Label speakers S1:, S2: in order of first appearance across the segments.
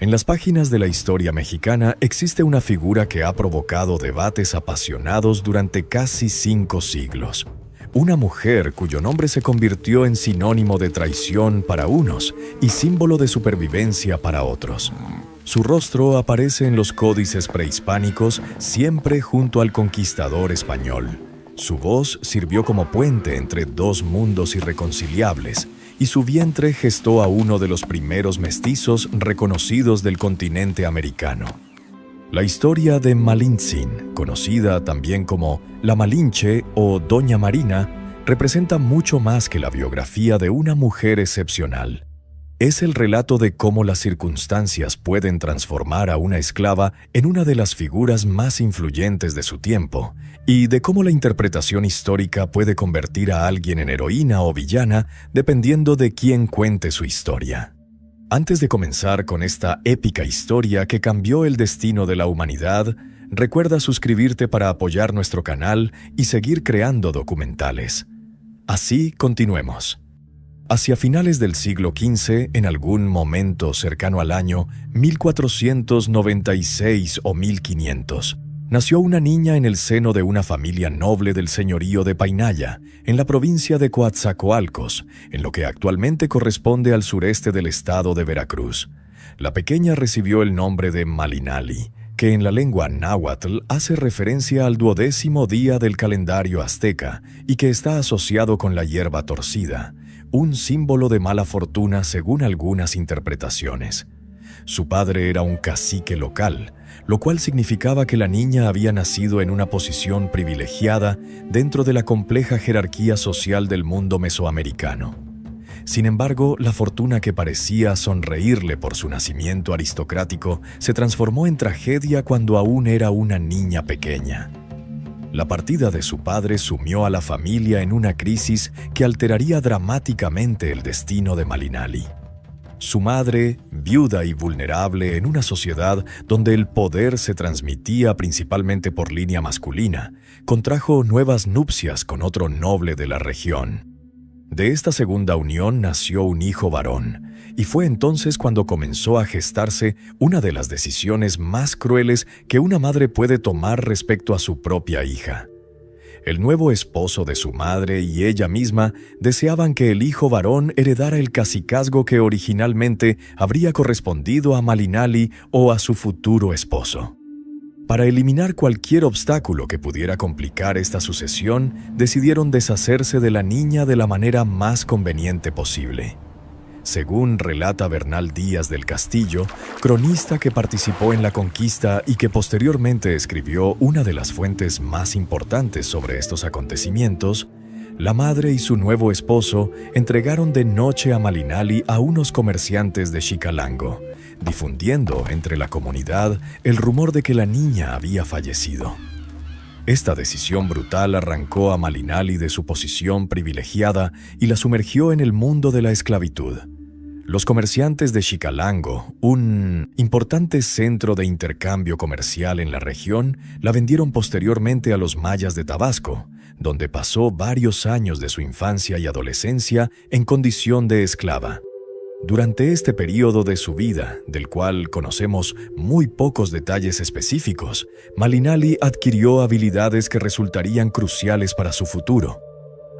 S1: En las páginas de la historia mexicana existe una figura que ha provocado debates apasionados durante casi 5 siglos. Una mujer cuyo nombre se convirtió en sinónimo de traición para unos y símbolo de supervivencia para otros. Su rostro aparece en los códices prehispánicos siempre junto al conquistador español. Su voz sirvió como puente entre dos mundos irreconciliables, y su vientre gestó a uno de los primeros mestizos reconocidos del continente americano. La historia de Malintzin, conocida también como la Malinche o Doña Marina, representa mucho más que la biografía de una mujer excepcional. Es el relato de cómo las circunstancias pueden transformar a una esclava en una de las figuras más influyentes de su tiempo, y de cómo la interpretación histórica puede convertir a alguien en heroína o villana dependiendo de quién cuente su historia. Antes de comenzar con esta épica historia que cambió el destino de la humanidad, recuerda suscribirte para apoyar nuestro canal y seguir creando documentales. Así continuemos. Hacia finales del siglo XV, en algún momento cercano al año 1496 o 1500, nació una niña en el seno de una familia noble del señorío de Painalla, en la provincia de Coatzacoalcos, en lo que actualmente corresponde al sureste del estado de Veracruz. La pequeña recibió el nombre de Malinali, que en la lengua náhuatl hace referencia al 12º día del calendario azteca y que está asociado con la hierba torcida, un símbolo de mala fortuna según algunas interpretaciones. Su padre era un cacique local, lo cual significaba que la niña había nacido en una posición privilegiada dentro de la compleja jerarquía social del mundo mesoamericano. Sin embargo, la fortuna que parecía sonreírle por su nacimiento aristocrático se transformó en tragedia cuando aún era una niña pequeña. La partida de su padre sumió a la familia en una crisis que alteraría dramáticamente el destino de Malinali. Su madre, viuda y vulnerable en una sociedad donde el poder se transmitía principalmente por línea masculina, contrajo nuevas nupcias con otro noble de la región. De esta segunda unión nació un hijo varón, y fue entonces cuando comenzó a gestarse una de las decisiones más crueles que una madre puede tomar respecto a su propia hija. El nuevo esposo de su madre y ella misma deseaban que el hijo varón heredara el cacicazgo que originalmente habría correspondido a Malinali o a su futuro esposo. Para eliminar cualquier obstáculo que pudiera complicar esta sucesión, decidieron deshacerse de la niña de la manera más conveniente posible. Según relata Bernal Díaz del Castillo, cronista que participó en la conquista y que posteriormente escribió una de las fuentes más importantes sobre estos acontecimientos, la madre y su nuevo esposo entregaron de noche a Malinali a unos comerciantes de Xicalango, difundiendo entre la comunidad el rumor de que la niña había fallecido. Esta decisión brutal arrancó a Malinali de su posición privilegiada y la sumergió en el mundo de la esclavitud. Los comerciantes de Xicalango, un importante centro de intercambio comercial en la región, la vendieron posteriormente a los mayas de Tabasco, donde pasó varios años de su infancia y adolescencia en condición de esclava. Durante este periodo de su vida, del cual conocemos muy pocos detalles específicos, Malinali adquirió habilidades que resultarían cruciales para su futuro.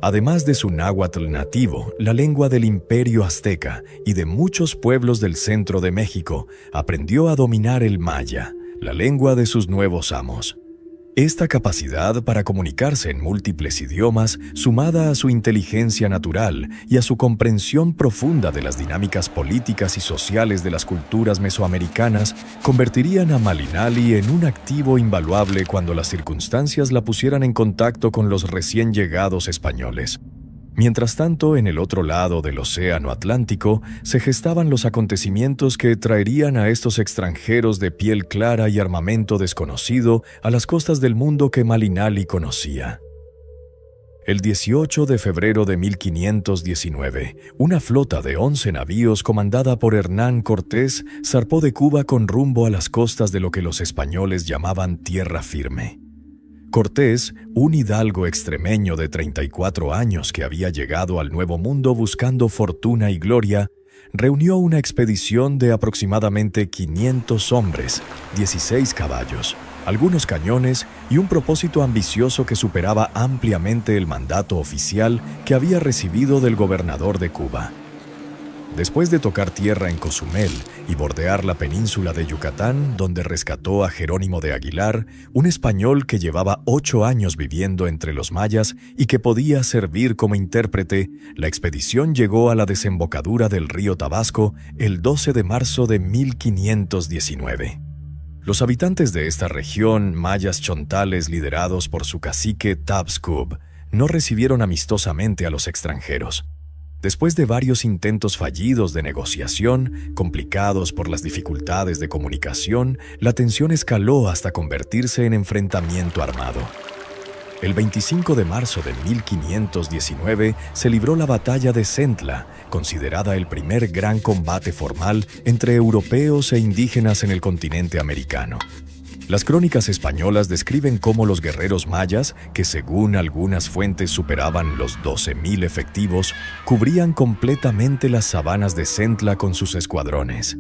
S1: Además de su náhuatl nativo, la lengua del Imperio Azteca y de muchos pueblos del centro de México, aprendió a dominar el maya, la lengua de sus nuevos amos. Esta capacidad para comunicarse en múltiples idiomas, sumada a su inteligencia natural y a su comprensión profunda de las dinámicas políticas y sociales de las culturas mesoamericanas, convertirían a Malinali en un activo invaluable cuando las circunstancias la pusieran en contacto con los recién llegados españoles. Mientras tanto, en el otro lado del Océano Atlántico, se gestaban los acontecimientos que traerían a estos extranjeros de piel clara y armamento desconocido a las costas del mundo que Malinali conocía. El 18 de febrero de 1519, una flota de 11 navíos comandada por Hernán Cortés zarpó de Cuba con rumbo a las costas de lo que los españoles llamaban Tierra Firme. Cortés, un hidalgo extremeño de 34 años que había llegado al Nuevo Mundo buscando fortuna y gloria, reunió una expedición de aproximadamente 500 hombres, 16 caballos, algunos cañones y un propósito ambicioso que superaba ampliamente el mandato oficial que había recibido del gobernador de Cuba. Después de tocar tierra en Cozumel y bordear la península de Yucatán, donde rescató a Jerónimo de Aguilar, un español que llevaba 8 años viviendo entre los mayas y que podía servir como intérprete, la expedición llegó a la desembocadura del río Tabasco el 12 de marzo de 1519. Los habitantes de esta región, mayas chontales liderados por su cacique Tabscub, no recibieron amistosamente a los extranjeros. Después de varios intentos fallidos de negociación, complicados por las dificultades de comunicación, la tensión escaló hasta convertirse en enfrentamiento armado. El 25 de marzo de 1519 se libró la batalla de Centla, considerada el primer gran combate formal entre europeos e indígenas en el continente americano. Las crónicas españolas describen cómo los guerreros mayas, que según algunas fuentes superaban los 12.000 efectivos, cubrían completamente las sabanas de Centla con sus escuadrones.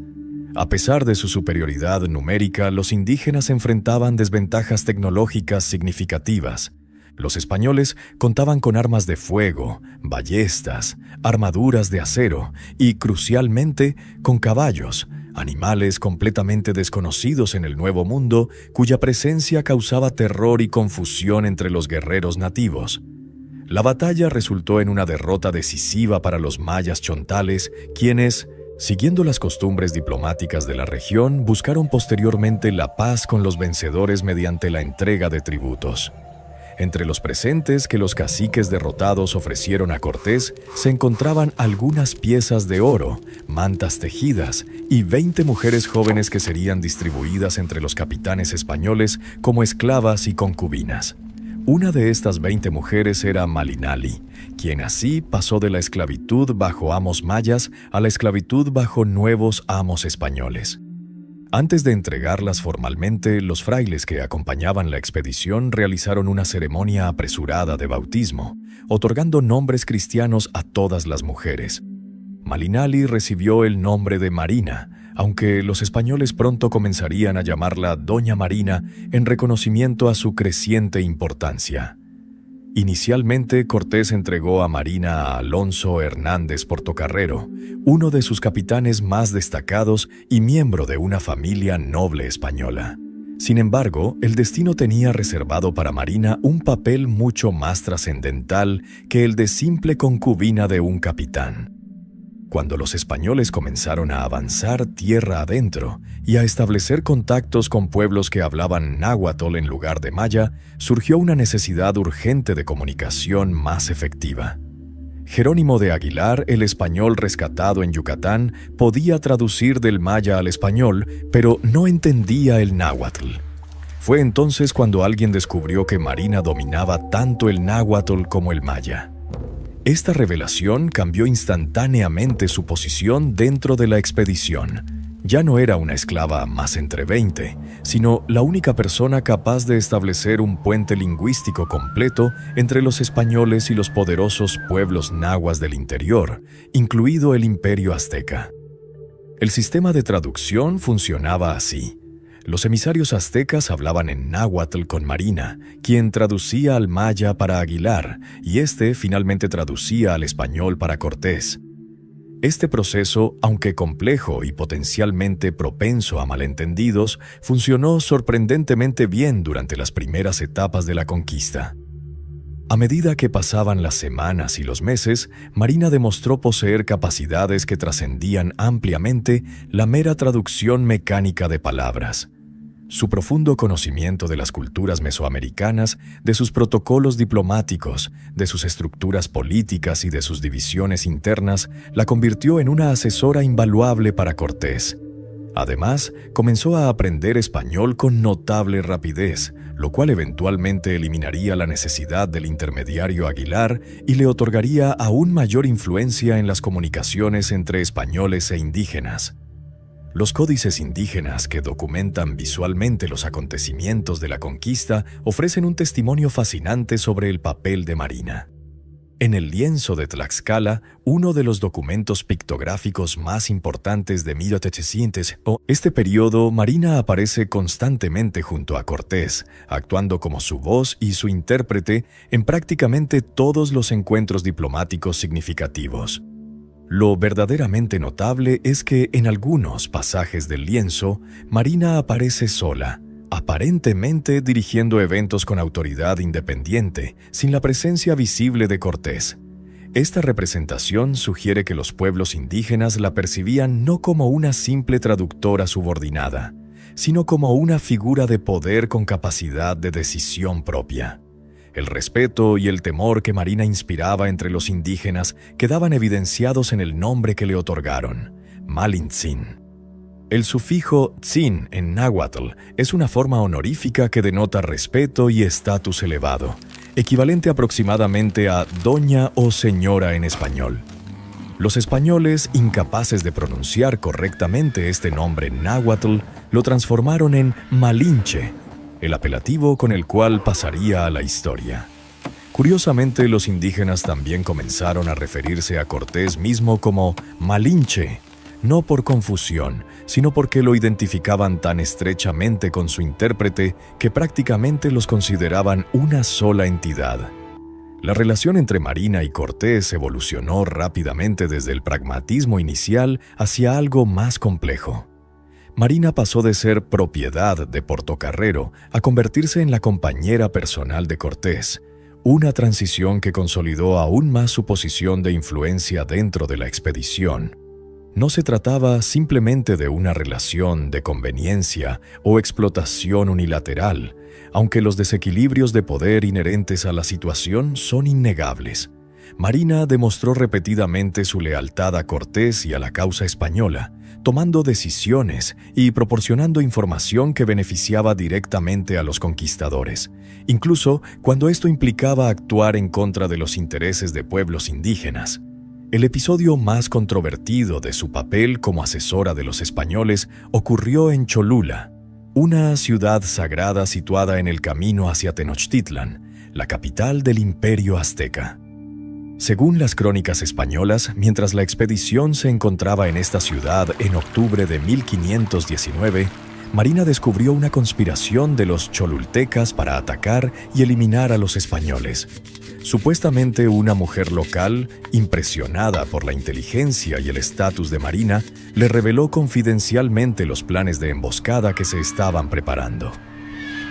S1: A pesar de su superioridad numérica, los indígenas enfrentaban desventajas tecnológicas significativas. Los españoles contaban con armas de fuego, ballestas, armaduras de acero y, crucialmente, con caballos, animales completamente desconocidos en el Nuevo Mundo, cuya presencia causaba terror y confusión entre los guerreros nativos. La batalla resultó en una derrota decisiva para los mayas chontales, quienes, siguiendo las costumbres diplomáticas de la región, buscaron posteriormente la paz con los vencedores mediante la entrega de tributos. Entre los presentes que los caciques derrotados ofrecieron a Cortés se encontraban algunas piezas de oro, mantas tejidas y 20 mujeres jóvenes que serían distribuidas entre los capitanes españoles como esclavas y concubinas. Una de estas 20 mujeres era Malinali, quien así pasó de la esclavitud bajo amos mayas a la esclavitud bajo nuevos amos españoles. Antes de entregarlas formalmente, los frailes que acompañaban la expedición realizaron una ceremonia apresurada de bautismo, otorgando nombres cristianos a todas las mujeres. Malinali recibió el nombre de Marina, aunque los españoles pronto comenzarían a llamarla Doña Marina en reconocimiento a su creciente importancia. Inicialmente, Cortés entregó a Marina a Alonso Hernández Portocarrero, uno de sus capitanes más destacados y miembro de una familia noble española. Sin embargo, el destino tenía reservado para Marina un papel mucho más trascendental que el de simple concubina de un capitán. Cuando los españoles comenzaron a avanzar tierra adentro y a establecer contactos con pueblos que hablaban náhuatl en lugar de maya, surgió una necesidad urgente de comunicación más efectiva. Jerónimo de Aguilar, el español rescatado en Yucatán, podía traducir del maya al español, pero no entendía el náhuatl. Fue entonces cuando alguien descubrió que Marina dominaba tanto el náhuatl como el maya. Esta revelación cambió instantáneamente su posición dentro de la expedición. Ya no era una esclava más entre 20, sino la única persona capaz de establecer un puente lingüístico completo entre los españoles y los poderosos pueblos nahuas del interior, incluido el Imperio Azteca. El sistema de traducción funcionaba así. Los emisarios aztecas hablaban en náhuatl con Marina, quien traducía al maya para Aguilar, y este finalmente traducía al español para Cortés. Este proceso, aunque complejo y potencialmente propenso a malentendidos, funcionó sorprendentemente bien durante las primeras etapas de la conquista. A medida que pasaban las semanas y los meses, Marina demostró poseer capacidades que trascendían ampliamente la mera traducción mecánica de palabras. Su profundo conocimiento de las culturas mesoamericanas, de sus protocolos diplomáticos, de sus estructuras políticas y de sus divisiones internas, la convirtió en una asesora invaluable para Cortés. Además, comenzó a aprender español con notable rapidez, lo cual eventualmente eliminaría la necesidad del intermediario Aguilar y le otorgaría aún mayor influencia en las comunicaciones entre españoles e indígenas. Los códices indígenas que documentan visualmente los acontecimientos de la conquista ofrecen un testimonio fascinante sobre el papel de Marina. En el lienzo de Tlaxcala, uno de los documentos pictográficos más importantes de 1800, este periodo, Marina aparece constantemente junto a Cortés, actuando como su voz y su intérprete en prácticamente todos los encuentros diplomáticos significativos. Lo verdaderamente notable es que en algunos pasajes del lienzo, Marina aparece sola, aparentemente dirigiendo eventos con autoridad independiente, sin la presencia visible de Cortés. Esta representación sugiere que los pueblos indígenas la percibían no como una simple traductora subordinada, sino como una figura de poder con capacidad de decisión propia. El respeto y el temor que Marina inspiraba entre los indígenas quedaban evidenciados en el nombre que le otorgaron, Malintzin. El sufijo tzin en náhuatl es una forma honorífica que denota respeto y estatus elevado, equivalente aproximadamente a doña o señora en español. Los españoles, incapaces de pronunciar correctamente este nombre náhuatl, lo transformaron en Malinche, el apelativo con el cual pasaría a la historia. Curiosamente, los indígenas también comenzaron a referirse a Cortés mismo como Malinche, no por confusión, sino porque lo identificaban tan estrechamente con su intérprete que prácticamente los consideraban una sola entidad. La relación entre Marina y Cortés evolucionó rápidamente desde el pragmatismo inicial hacia algo más complejo. Marina pasó de ser propiedad de Portocarrero a convertirse en la compañera personal de Cortés, una transición que consolidó aún más su posición de influencia dentro de la expedición. No se trataba simplemente de una relación de conveniencia o explotación unilateral, aunque los desequilibrios de poder inherentes a la situación son innegables. Marina demostró repetidamente su lealtad a Cortés y a la causa española, tomando decisiones y proporcionando información que beneficiaba directamente a los conquistadores, incluso cuando esto implicaba actuar en contra de los intereses de pueblos indígenas. El episodio más controvertido de su papel como asesora de los españoles ocurrió en Cholula, una ciudad sagrada situada en el camino hacia Tenochtitlan, la capital del Imperio Azteca. Según las crónicas españolas, mientras la expedición se encontraba en esta ciudad en octubre de 1519, Marina descubrió una conspiración de los cholultecas para atacar y eliminar a los españoles. Supuestamente una mujer local, impresionada por la inteligencia y el estatus de Marina, le reveló confidencialmente los planes de emboscada que se estaban preparando.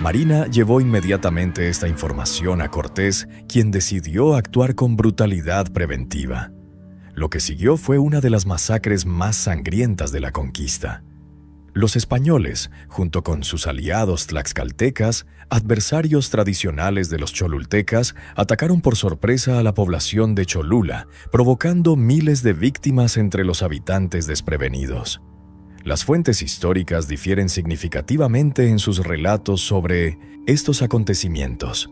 S1: Marina llevó inmediatamente esta información a Cortés, quien decidió actuar con brutalidad preventiva. Lo que siguió fue una de las masacres más sangrientas de la conquista. Los españoles, junto con sus aliados tlaxcaltecas, adversarios tradicionales de los cholultecas, atacaron por sorpresa a la población de Cholula, provocando miles de víctimas entre los habitantes desprevenidos. Las fuentes históricas difieren significativamente en sus relatos sobre estos acontecimientos.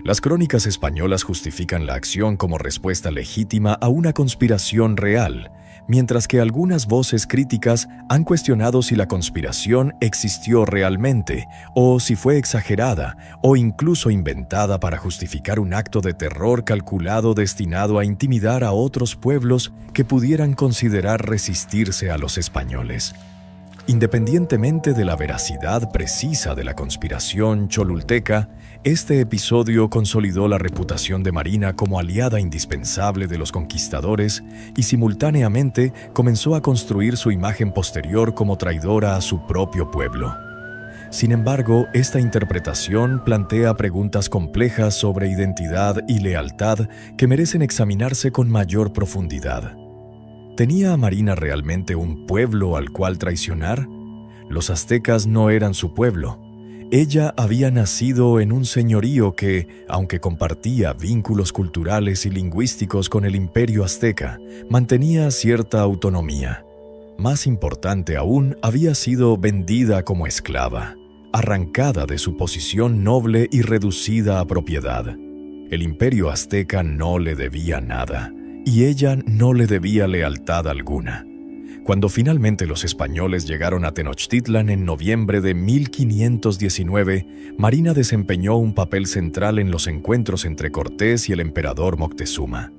S1: Las crónicas españolas justifican la acción como respuesta legítima a una conspiración real, mientras que algunas voces críticas han cuestionado si la conspiración existió realmente, o si fue exagerada, o incluso inventada para justificar un acto de terror calculado destinado a intimidar a otros pueblos que pudieran considerar resistirse a los españoles. Independientemente de la veracidad precisa de la conspiración cholulteca, este episodio consolidó la reputación de Marina como aliada indispensable de los conquistadores y simultáneamente comenzó a construir su imagen posterior como traidora a su propio pueblo. Sin embargo, esta interpretación plantea preguntas complejas sobre identidad y lealtad que merecen examinarse con mayor profundidad. ¿Tenía Marina realmente un pueblo al cual traicionar? Los aztecas no eran su pueblo. Ella había nacido en un señorío que, aunque compartía vínculos culturales y lingüísticos con el imperio azteca, mantenía cierta autonomía. Más importante aún, había sido vendida como esclava, arrancada de su posición noble y reducida a propiedad. El imperio azteca no le debía nada, y ella no le debía lealtad alguna. Cuando finalmente los españoles llegaron a Tenochtitlan en noviembre de 1519, Marina desempeñó un papel central en los encuentros entre Cortés y el emperador Moctezuma.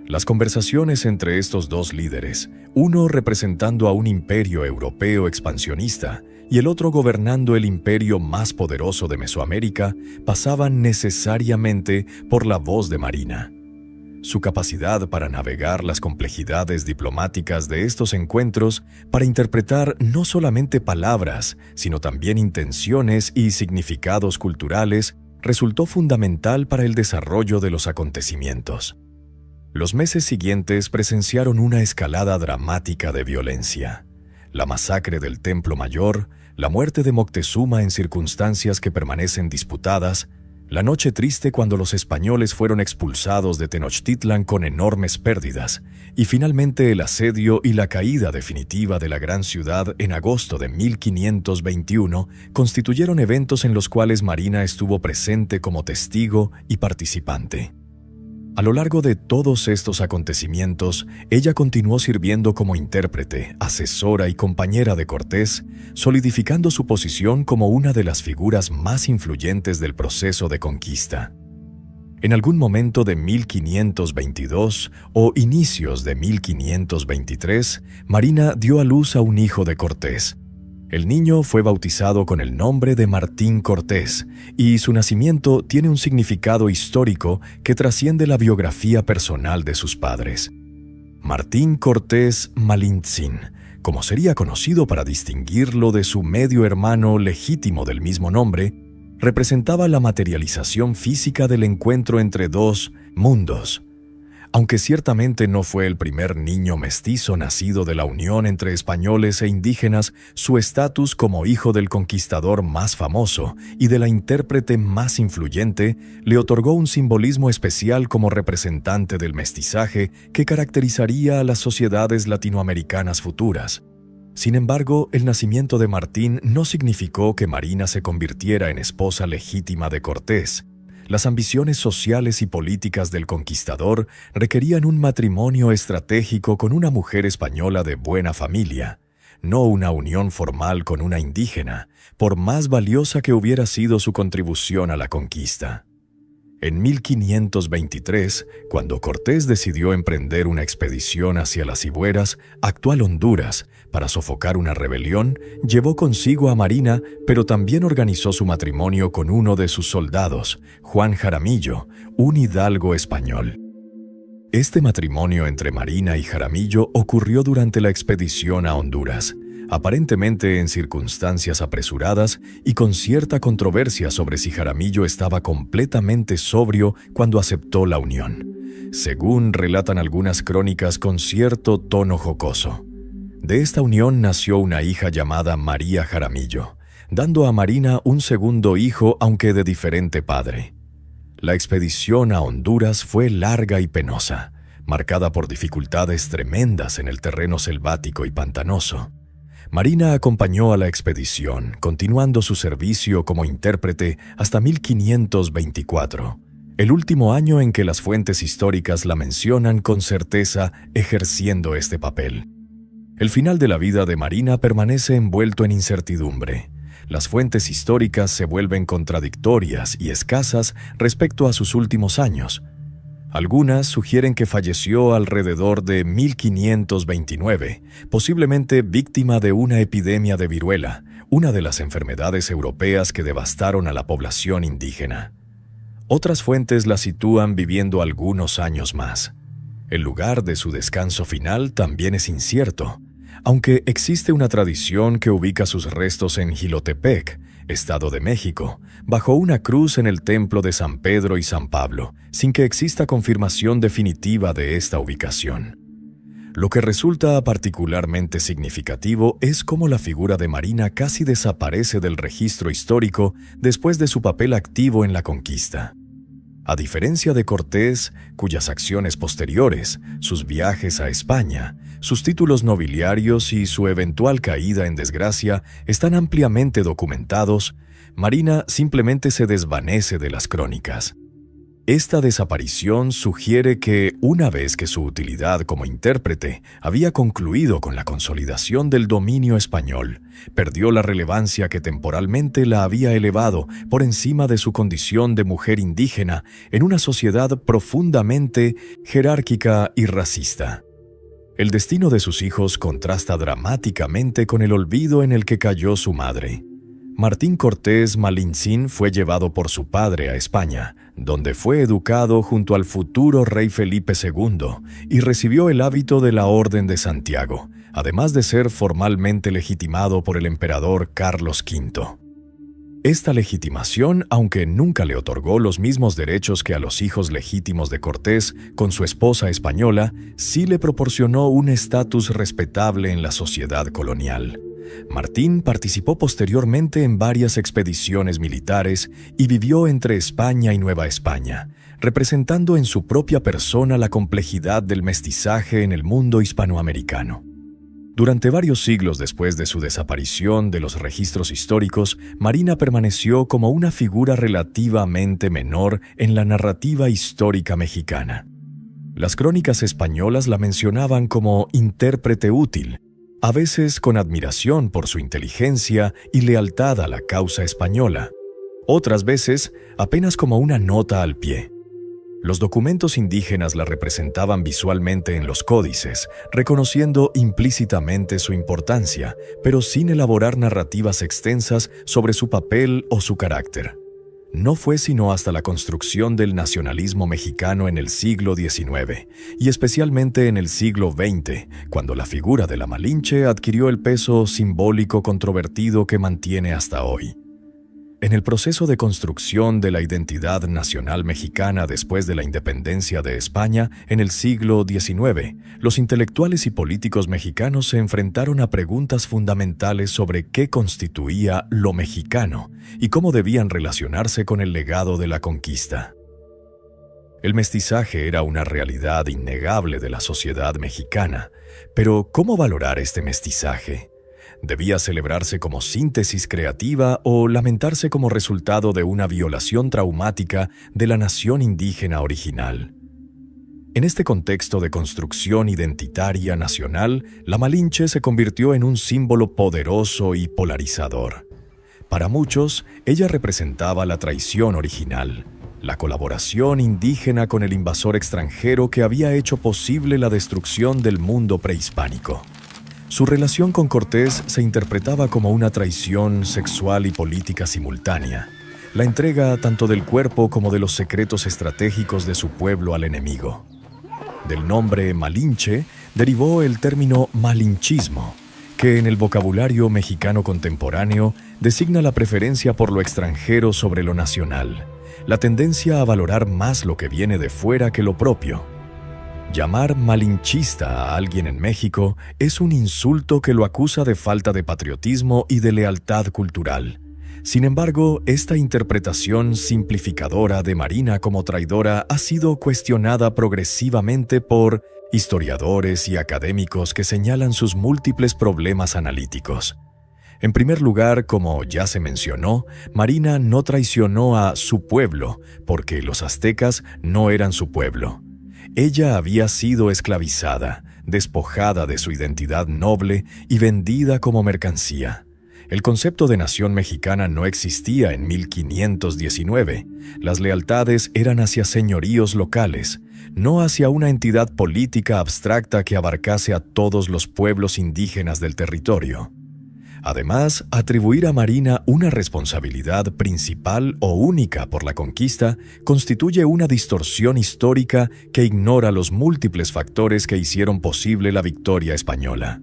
S1: Las conversaciones entre estos dos líderes, uno representando a un imperio europeo expansionista y el otro gobernando el imperio más poderoso de Mesoamérica, pasaban necesariamente por la voz de Marina. Su capacidad para navegar las complejidades diplomáticas de estos encuentros, para interpretar no solamente palabras, sino también intenciones y significados culturales, resultó fundamental para el desarrollo de los acontecimientos. Los meses siguientes presenciaron una escalada dramática de violencia. La masacre del Templo Mayor, la muerte de Moctezuma en circunstancias que permanecen disputadas, la noche triste cuando los españoles fueron expulsados de Tenochtitlan con enormes pérdidas, y finalmente el asedio y la caída definitiva de la gran ciudad en agosto de 1521 constituyeron eventos en los cuales Marina estuvo presente como testigo y participante. A lo largo de todos estos acontecimientos, ella continuó sirviendo como intérprete, asesora y compañera de Cortés, solidificando su posición como una de las figuras más influyentes del proceso de conquista. En algún momento de 1522 o inicios de 1523, Marina dio a luz a un hijo de Cortés. El niño fue bautizado con el nombre de Martín Cortés, y su nacimiento tiene un significado histórico que trasciende la biografía personal de sus padres. Martín Cortés Malintzin, como sería conocido para distinguirlo de su medio hermano legítimo del mismo nombre, representaba la materialización física del encuentro entre dos mundos. Aunque ciertamente no fue el primer niño mestizo nacido de la unión entre españoles e indígenas, su estatus como hijo del conquistador más famoso y de la intérprete más influyente le otorgó un simbolismo especial como representante del mestizaje que caracterizaría a las sociedades latinoamericanas futuras. Sin embargo, el nacimiento de Martín no significó que Marina se convirtiera en esposa legítima de Cortés. Las ambiciones sociales y políticas del conquistador requerían un matrimonio estratégico con una mujer española de buena familia, no una unión formal con una indígena, por más valiosa que hubiera sido su contribución a la conquista. En 1523, cuando Cortés decidió emprender una expedición hacia las Ibueras, actual Honduras, para sofocar una rebelión, llevó consigo a Marina, pero también organizó su matrimonio con uno de sus soldados, Juan Jaramillo, un hidalgo español. Este matrimonio entre Marina y Jaramillo ocurrió durante la expedición a Honduras, aparentemente en circunstancias apresuradas y con cierta controversia sobre si Jaramillo estaba completamente sobrio cuando aceptó la unión, según relatan algunas crónicas con cierto tono jocoso. De esta unión nació una hija llamada María Jaramillo, dando a Marina un segundo hijo, aunque de diferente padre. La expedición a Honduras fue larga y penosa, marcada por dificultades tremendas en el terreno selvático y pantanoso. Marina acompañó a la expedición, continuando su servicio como intérprete hasta 1524, el último año en que las fuentes históricas la mencionan con certeza ejerciendo este papel. El final de la vida de Marina permanece envuelto en incertidumbre. Las fuentes históricas se vuelven contradictorias y escasas respecto a sus últimos años. Algunas sugieren que falleció alrededor de 1529, posiblemente víctima de una epidemia de viruela, una de las enfermedades europeas que devastaron a la población indígena. Otras fuentes la sitúan viviendo algunos años más. El lugar de su descanso final también es incierto, aunque existe una tradición que ubica sus restos en Jilotepec, Estado de México, bajo una cruz en el templo de San Pedro y San Pablo, sin que exista confirmación definitiva de esta ubicación. Lo que resulta particularmente significativo es cómo la figura de Marina casi desaparece del registro histórico después de su papel activo en la conquista. A diferencia de Cortés, cuyas acciones posteriores, sus viajes a España, sus títulos nobiliarios y su eventual caída en desgracia están ampliamente documentados, Marina simplemente se desvanece de las crónicas. Esta desaparición sugiere que, una vez que su utilidad como intérprete había concluido con la consolidación del dominio español, perdió la relevancia que temporalmente la había elevado por encima de su condición de mujer indígena en una sociedad profundamente jerárquica y racista. El destino de sus hijos contrasta dramáticamente con el olvido en el que cayó su madre. Martín Cortés Malintzin fue llevado por su padre a España, donde fue educado junto al futuro rey Felipe II y recibió el hábito de la Orden de Santiago, además de ser formalmente legitimado por el emperador Carlos V. Esta legitimación, aunque nunca le otorgó los mismos derechos que a los hijos legítimos de Cortés con su esposa española, sí le proporcionó un estatus respetable en la sociedad colonial. Martín participó posteriormente en varias expediciones militares y vivió entre España y Nueva España, representando en su propia persona la complejidad del mestizaje en el mundo hispanoamericano. Durante varios siglos después de su desaparición de los registros históricos, Marina permaneció como una figura relativamente menor en la narrativa histórica mexicana. Las crónicas españolas la mencionaban como intérprete útil, a veces con admiración por su inteligencia y lealtad a la causa española, otras veces apenas como una nota al pie. Los documentos indígenas la representaban visualmente en los códices, reconociendo implícitamente su importancia, pero sin elaborar narrativas extensas sobre su papel o su carácter. No fue sino hasta la construcción del nacionalismo mexicano en el siglo XIX, y especialmente en el siglo XX, cuando la figura de la Malinche adquirió el peso simbólico controvertido que mantiene hasta hoy. En el proceso de construcción de la identidad nacional mexicana después de la independencia de España en el siglo XIX, los intelectuales y políticos mexicanos se enfrentaron a preguntas fundamentales sobre qué constituía lo mexicano y cómo debían relacionarse con el legado de la conquista. El mestizaje era una realidad innegable de la sociedad mexicana, pero ¿cómo valorar este mestizaje? ¿Debía celebrarse como síntesis creativa o lamentarse como resultado de una violación traumática de la nación indígena original? En este contexto de construcción identitaria nacional, la Malinche se convirtió en un símbolo poderoso y polarizador. Para muchos, ella representaba la traición original, la colaboración indígena con el invasor extranjero que había hecho posible la destrucción del mundo prehispánico. Su relación con Cortés se interpretaba como una traición sexual y política simultánea, la entrega tanto del cuerpo como de los secretos estratégicos de su pueblo al enemigo. Del nombre Malinche derivó el término malinchismo, que en el vocabulario mexicano contemporáneo designa la preferencia por lo extranjero sobre lo nacional, la tendencia a valorar más lo que viene de fuera que lo propio. Llamar malinchista a alguien en México es un insulto que lo acusa de falta de patriotismo y de lealtad cultural. Sin embargo, esta interpretación simplificadora de Marina como traidora ha sido cuestionada progresivamente por historiadores y académicos que señalan sus múltiples problemas analíticos. En primer lugar, como ya se mencionó, Marina no traicionó a su pueblo porque los aztecas no eran su pueblo. Ella había sido esclavizada, despojada de su identidad noble y vendida como mercancía. El concepto de nación mexicana no existía en 1519. Las lealtades eran hacia señoríos locales, no hacia una entidad política abstracta que abarcase a todos los pueblos indígenas del territorio. Además, atribuir a Marina una responsabilidad principal o única por la conquista constituye una distorsión histórica que ignora los múltiples factores que hicieron posible la victoria española.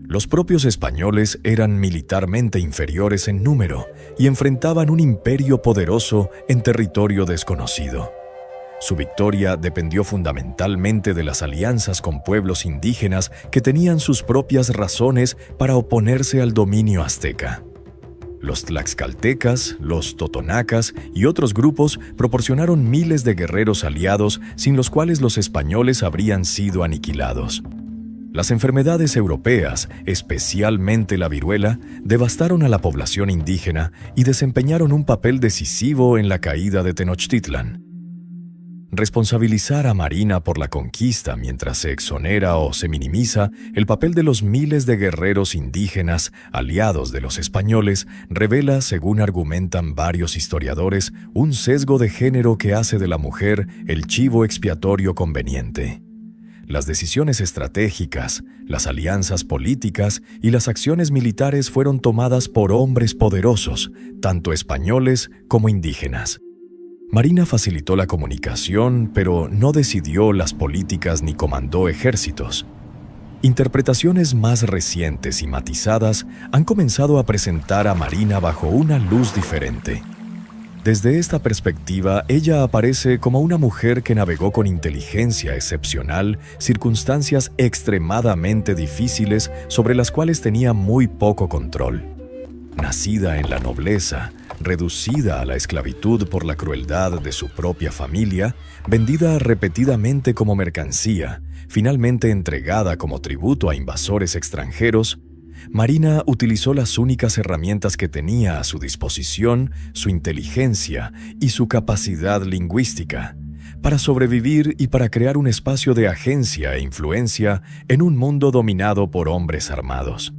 S1: Los propios españoles eran militarmente inferiores en número y enfrentaban un imperio poderoso en territorio desconocido. Su victoria dependió fundamentalmente de las alianzas con pueblos indígenas que tenían sus propias razones para oponerse al dominio azteca. Los tlaxcaltecas, los totonacas y otros grupos proporcionaron miles de guerreros aliados sin los cuales los españoles habrían sido aniquilados. Las enfermedades europeas, especialmente la viruela, devastaron a la población indígena y desempeñaron un papel decisivo en la caída de Tenochtitlan. Responsabilizar a Marina por la conquista mientras se exonera o se minimiza el papel de los miles de guerreros indígenas aliados de los españoles revela, según argumentan varios historiadores, un sesgo de género que hace de la mujer el chivo expiatorio conveniente. Las decisiones estratégicas, las alianzas políticas y las acciones militares fueron tomadas por hombres poderosos, tanto españoles como indígenas. Marina facilitó la comunicación, pero no decidió las políticas ni comandó ejércitos. Interpretaciones más recientes y matizadas han comenzado a presentar a Marina bajo una luz diferente. Desde esta perspectiva, ella aparece como una mujer que navegó con inteligencia excepcional circunstancias extremadamente difíciles sobre las cuales tenía muy poco control. Nacida en la nobleza, reducida a la esclavitud por la crueldad de su propia familia, vendida repetidamente como mercancía, finalmente entregada como tributo a invasores extranjeros, Marina utilizó las únicas herramientas que tenía a su disposición, su inteligencia y su capacidad lingüística, para sobrevivir y para crear un espacio de agencia e influencia en un mundo dominado por hombres armados.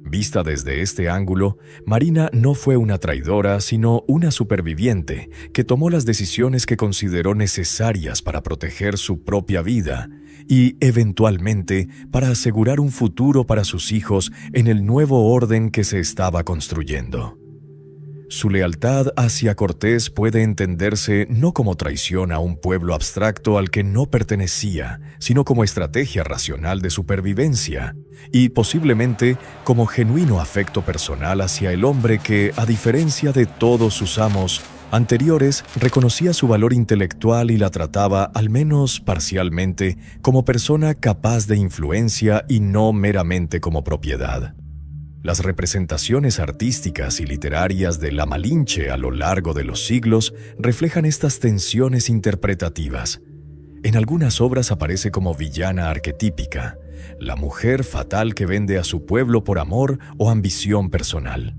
S1: Vista desde este ángulo, Marina no fue una traidora, sino una superviviente que tomó las decisiones que consideró necesarias para proteger su propia vida y, eventualmente, para asegurar un futuro para sus hijos en el nuevo orden que se estaba construyendo. Su lealtad hacia Cortés puede entenderse no como traición a un pueblo abstracto al que no pertenecía, sino como estrategia racional de supervivencia, y posiblemente como genuino afecto personal hacia el hombre que, a diferencia de todos sus amos anteriores, reconocía su valor intelectual y la trataba, al menos parcialmente, como persona capaz de influencia y no meramente como propiedad. Las representaciones artísticas y literarias de la Malinche a lo largo de los siglos reflejan estas tensiones interpretativas. En algunas obras aparece como villana arquetípica, la mujer fatal que vende a su pueblo por amor o ambición personal.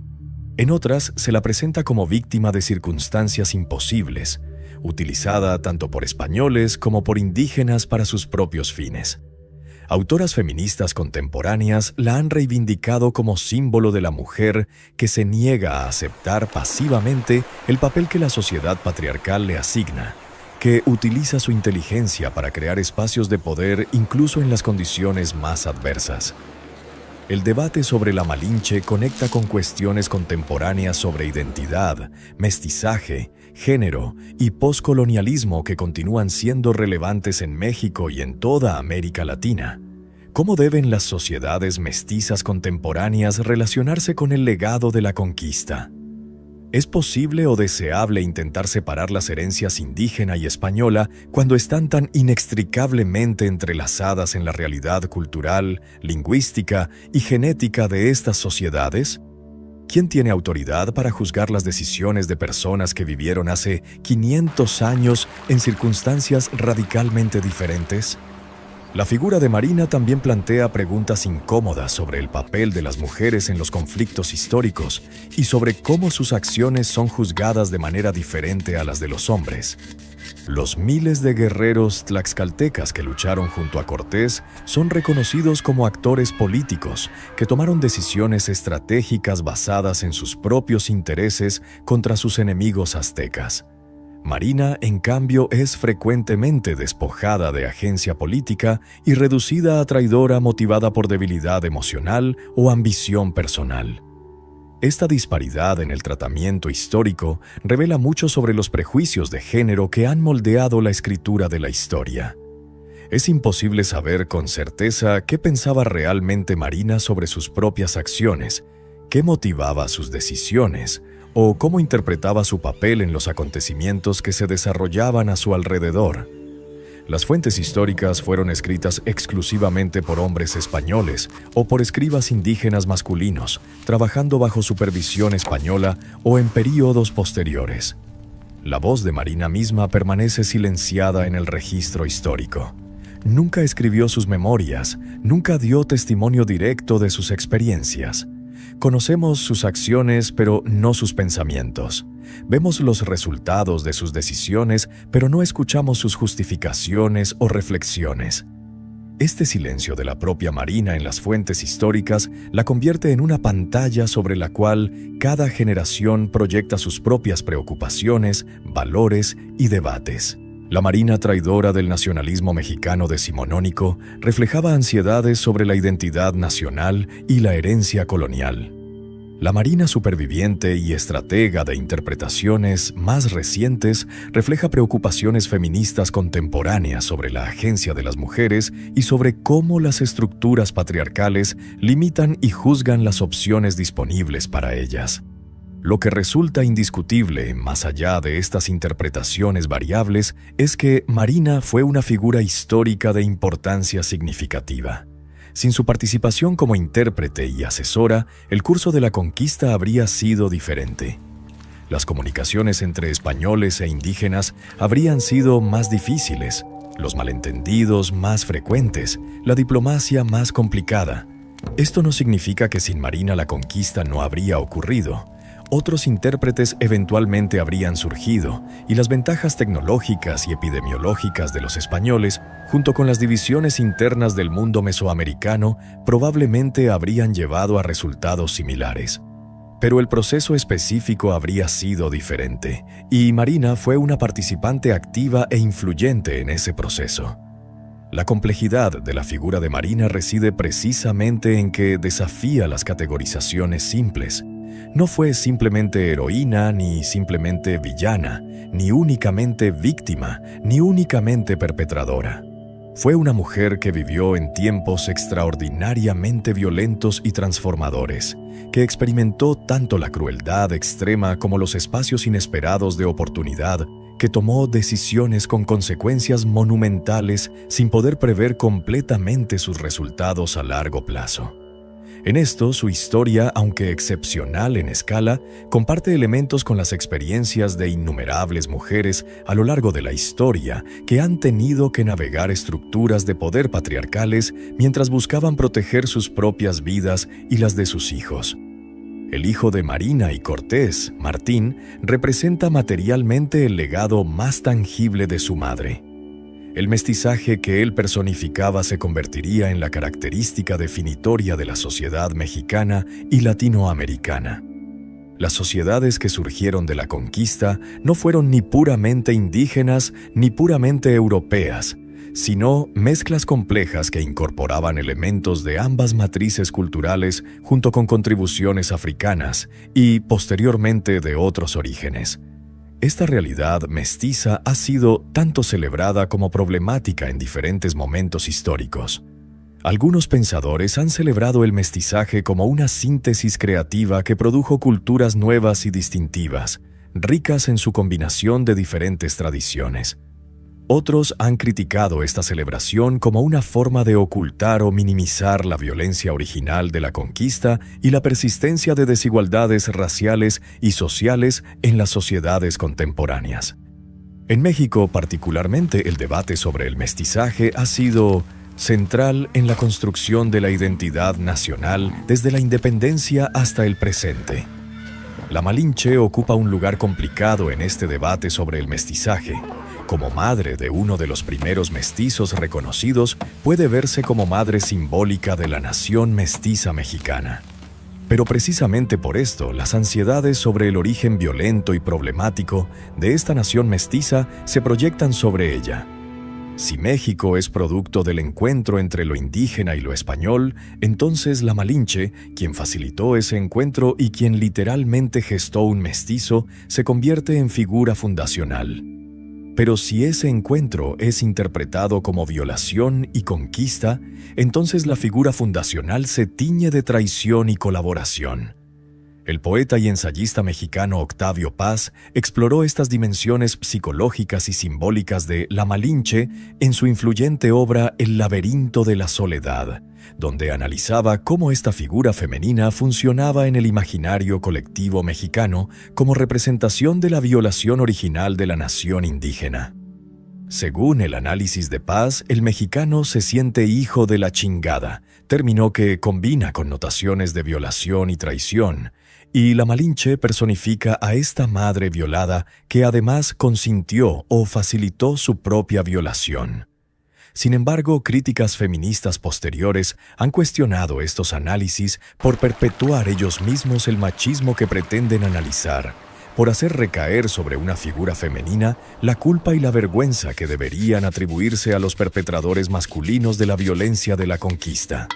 S1: En otras se la presenta como víctima de circunstancias imposibles, utilizada tanto por españoles como por indígenas para sus propios fines. Autoras feministas contemporáneas la han reivindicado como símbolo de la mujer que se niega a aceptar pasivamente el papel que la sociedad patriarcal le asigna, que utiliza su inteligencia para crear espacios de poder incluso en las condiciones más adversas. El debate sobre la Malinche conecta con cuestiones contemporáneas sobre identidad, mestizaje, género y poscolonialismo que continúan siendo relevantes en México y en toda América Latina. ¿Cómo deben las sociedades mestizas contemporáneas relacionarse con el legado de la conquista? ¿Es posible o deseable intentar separar las herencias indígena y española cuando están tan inextricablemente entrelazadas en la realidad cultural, lingüística y genética de estas sociedades? ¿Quién tiene autoridad para juzgar las decisiones de personas que vivieron hace 500 años en circunstancias radicalmente diferentes? La figura de Marina también plantea preguntas incómodas sobre el papel de las mujeres en los conflictos históricos y sobre cómo sus acciones son juzgadas de manera diferente a las de los hombres. Los miles de guerreros tlaxcaltecas que lucharon junto a Cortés son reconocidos como actores políticos que tomaron decisiones estratégicas basadas en sus propios intereses contra sus enemigos aztecas. Marina, en cambio, es frecuentemente despojada de agencia política y reducida a traidora motivada por debilidad emocional o ambición personal. Esta disparidad en el tratamiento histórico revela mucho sobre los prejuicios de género que han moldeado la escritura de la historia. Es imposible saber con certeza qué pensaba realmente Marina sobre sus propias acciones, qué motivaba sus decisiones, o cómo interpretaba su papel en los acontecimientos que se desarrollaban a su alrededor. Las fuentes históricas fueron escritas exclusivamente por hombres españoles o por escribas indígenas masculinos, trabajando bajo supervisión española o en períodos posteriores. La voz de Marina misma permanece silenciada en el registro histórico. Nunca escribió sus memorias, nunca dio testimonio directo de sus experiencias. Conocemos sus acciones, pero no sus pensamientos. Vemos los resultados de sus decisiones, pero no escuchamos sus justificaciones o reflexiones. Este silencio de la propia Marina en las fuentes históricas la convierte en una pantalla sobre la cual cada generación proyecta sus propias preocupaciones, valores y debates. La Marina traidora del nacionalismo mexicano decimonónico reflejaba ansiedades sobre la identidad nacional y la herencia colonial. La Marina superviviente y estratega de interpretaciones más recientes refleja preocupaciones feministas contemporáneas sobre la agencia de las mujeres y sobre cómo las estructuras patriarcales limitan y juzgan las opciones disponibles para ellas. Lo que resulta indiscutible, más allá de estas interpretaciones variables, es que Marina fue una figura histórica de importancia significativa. Sin su participación como intérprete y asesora, el curso de la conquista habría sido diferente. Las comunicaciones entre españoles e indígenas habrían sido más difíciles, los malentendidos más frecuentes, la diplomacia más complicada. Esto no significa que sin Marina la conquista no habría ocurrido. Otros intérpretes eventualmente habrían surgido, y las ventajas tecnológicas y epidemiológicas de los españoles, junto con las divisiones internas del mundo mesoamericano, probablemente habrían llevado a resultados similares. Pero el proceso específico habría sido diferente, y Marina fue una participante activa e influyente en ese proceso. La complejidad de la figura de Marina reside precisamente en que desafía las categorizaciones simples. No fue simplemente heroína, ni simplemente villana, ni únicamente víctima, ni únicamente perpetradora. Fue una mujer que vivió en tiempos extraordinariamente violentos y transformadores, que experimentó tanto la crueldad extrema como los espacios inesperados de oportunidad, que tomó decisiones con consecuencias monumentales sin poder prever completamente sus resultados a largo plazo. En esto, su historia, aunque excepcional en escala, comparte elementos con las experiencias de innumerables mujeres a lo largo de la historia que han tenido que navegar estructuras de poder patriarcales mientras buscaban proteger sus propias vidas y las de sus hijos. El hijo de Marina y Cortés, Martín, representa materialmente el legado más tangible de su madre. El mestizaje que él personificaba se convertiría en la característica definitoria de la sociedad mexicana y latinoamericana. Las sociedades que surgieron de la conquista no fueron ni puramente indígenas ni puramente europeas, sino mezclas complejas que incorporaban elementos de ambas matrices culturales junto con contribuciones africanas y, posteriormente, de otros orígenes. Esta realidad mestiza ha sido tanto celebrada como problemática en diferentes momentos históricos. Algunos pensadores han celebrado el mestizaje como una síntesis creativa que produjo culturas nuevas y distintivas, ricas en su combinación de diferentes tradiciones. Otros han criticado esta celebración como una forma de ocultar o minimizar la violencia original de la conquista y la persistencia de desigualdades raciales y sociales en las sociedades contemporáneas. En México, particularmente, el debate sobre el mestizaje ha sido central en la construcción de la identidad nacional desde la independencia hasta el presente. La Malinche ocupa un lugar complicado en este debate sobre el mestizaje. Como madre de uno de los primeros mestizos reconocidos, puede verse como madre simbólica de la nación mestiza mexicana. Pero precisamente por esto, las ansiedades sobre el origen violento y problemático de esta nación mestiza se proyectan sobre ella. Si México es producto del encuentro entre lo indígena y lo español, entonces la Malinche, quien facilitó ese encuentro y quien literalmente gestó un mestizo, se convierte en figura fundacional. Pero si ese encuentro es interpretado como violación y conquista, entonces la figura fundacional se tiñe de traición y colaboración. El poeta y ensayista mexicano Octavio Paz exploró estas dimensiones psicológicas y simbólicas de la Malinche en su influyente obra El laberinto de la soledad, donde analizaba cómo esta figura femenina funcionaba en el imaginario colectivo mexicano como representación de la violación original de la nación indígena. Según el análisis de Paz, el mexicano se siente hijo de la chingada, término que combina connotaciones de violación y traición, y la Malinche personifica a esta madre violada que además consintió o facilitó su propia violación. Sin embargo, críticas feministas posteriores han cuestionado estos análisis por perpetuar ellos mismos el machismo que pretenden analizar, por hacer recaer sobre una figura femenina la culpa y la vergüenza que deberían atribuirse a los perpetradores masculinos de la violencia de la conquista.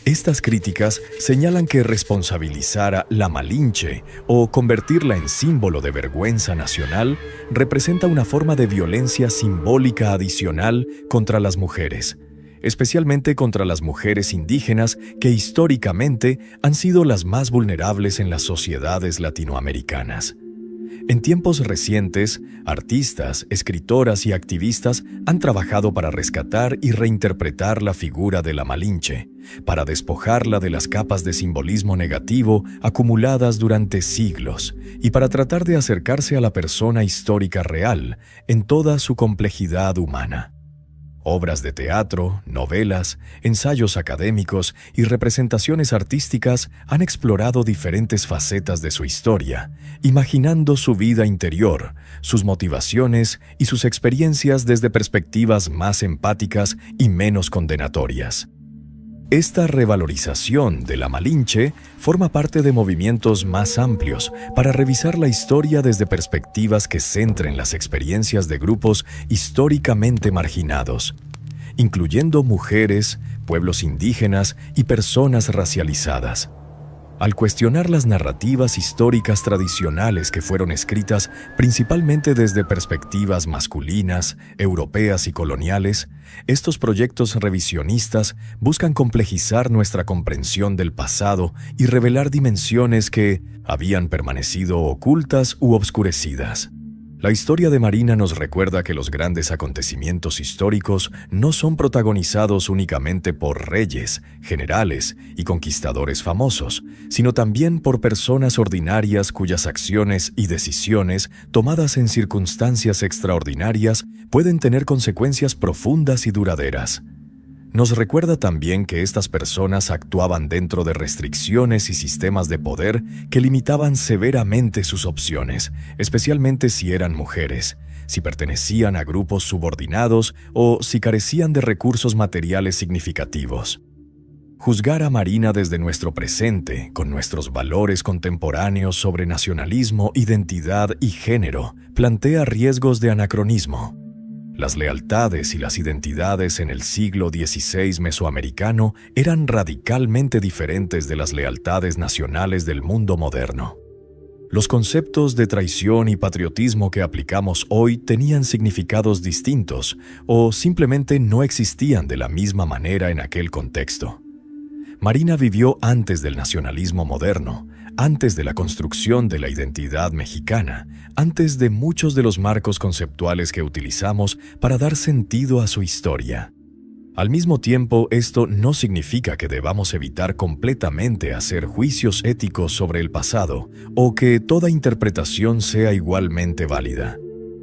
S1: Estas críticas señalan que responsabilizar a la Malinche o convertirla en símbolo de vergüenza nacional representa una forma de violencia simbólica adicional contra las mujeres, especialmente contra las mujeres indígenas que históricamente han sido las más vulnerables en las sociedades latinoamericanas. En tiempos recientes, artistas, escritoras y activistas han trabajado para rescatar y reinterpretar la figura de la Malinche, para despojarla de las capas de simbolismo negativo acumuladas durante siglos y para tratar de acercarse a la persona histórica real en toda su complejidad humana. Obras de teatro, novelas, ensayos académicos y representaciones artísticas han explorado diferentes facetas de su historia, imaginando su vida interior, sus motivaciones y sus experiencias desde perspectivas más empáticas y menos condenatorias. Esta revalorización de la Malinche forma parte de movimientos más amplios para revisar la historia desde perspectivas que centren las experiencias de grupos históricamente marginados, incluyendo mujeres, pueblos indígenas y personas racializadas. Al cuestionar las narrativas históricas tradicionales que fueron escritas principalmente desde perspectivas masculinas, europeas y coloniales, estos proyectos revisionistas buscan complejizar nuestra comprensión del pasado y revelar dimensiones que habían permanecido ocultas u obscurecidas. La historia de Marina nos recuerda que los grandes acontecimientos históricos no son protagonizados únicamente por reyes, generales y conquistadores famosos, sino también por personas ordinarias cuyas acciones y decisiones, tomadas en circunstancias extraordinarias, pueden tener consecuencias profundas y duraderas. Nos recuerda también que estas personas actuaban dentro de restricciones y sistemas de poder que limitaban severamente sus opciones, especialmente si eran mujeres, si pertenecían a grupos subordinados o si carecían de recursos materiales significativos. Juzgar a Marina desde nuestro presente, con nuestros valores contemporáneos sobre nacionalismo, identidad y género, plantea riesgos de anacronismo. Las lealtades y las identidades en el siglo XVI mesoamericano eran radicalmente diferentes de las lealtades nacionales del mundo moderno. Los conceptos de traición y patriotismo que aplicamos hoy tenían significados distintos o simplemente no existían de la misma manera en aquel contexto. Marina vivió antes del nacionalismo moderno, antes de la construcción de la identidad mexicana, antes de muchos de los marcos conceptuales que utilizamos para dar sentido a su historia. Al mismo tiempo, esto no significa que debamos evitar completamente hacer juicios éticos sobre el pasado o que toda interpretación sea igualmente válida.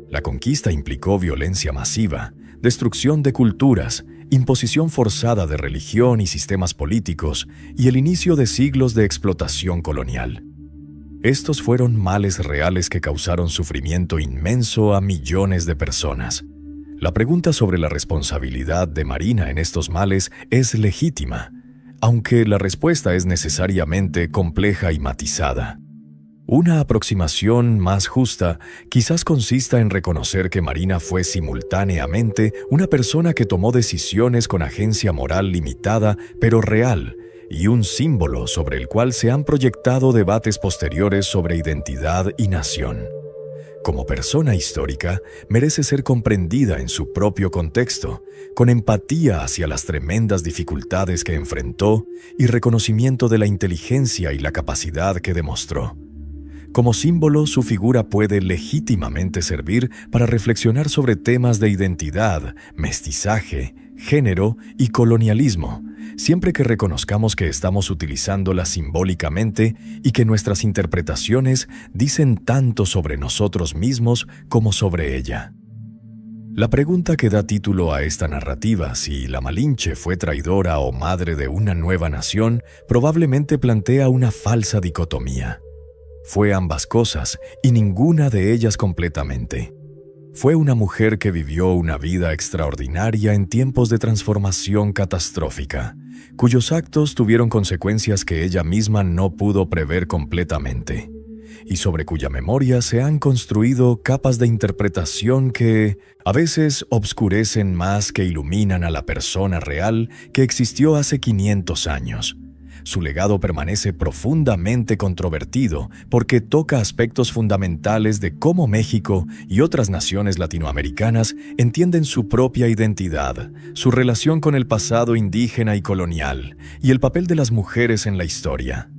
S1: La conquista implicó violencia masiva, destrucción de culturas, imposición forzada de religión y sistemas políticos y el inicio de siglos de explotación colonial. Estos fueron males reales que causaron sufrimiento inmenso a millones de personas. La pregunta sobre la responsabilidad de Marina en estos males es legítima, aunque la respuesta es necesariamente compleja y matizada. Una aproximación más justa quizás consista en reconocer que Marina fue simultáneamente una persona que tomó decisiones con agencia moral limitada pero real y un símbolo sobre el cual se han proyectado debates posteriores sobre identidad y nación. Como persona histórica, merece ser comprendida en su propio contexto, con empatía hacia las tremendas dificultades que enfrentó y reconocimiento de la inteligencia y la capacidad que demostró. Como símbolo, su figura puede legítimamente servir para reflexionar sobre temas de identidad, mestizaje, género y colonialismo, siempre que reconozcamos que estamos utilizándola simbólicamente y que nuestras interpretaciones dicen tanto sobre nosotros mismos como sobre ella. La pregunta que da título a esta narrativa, si la Malinche fue traidora o madre de una nueva nación, probablemente plantea una falsa dicotomía. Fue ambas cosas y ninguna de ellas completamente. Fue una mujer que vivió una vida extraordinaria en tiempos de transformación catastrófica, cuyos actos tuvieron consecuencias que ella misma no pudo prever completamente, y sobre cuya memoria se han construido capas de interpretación que, a veces, obscurecen más que iluminan a la persona real que existió hace 500 años. Su legado permanece profundamente controvertido porque toca aspectos fundamentales de cómo México y otras naciones latinoamericanas entienden su propia identidad, su relación con el pasado indígena y colonial, y el papel de las mujeres en la historia.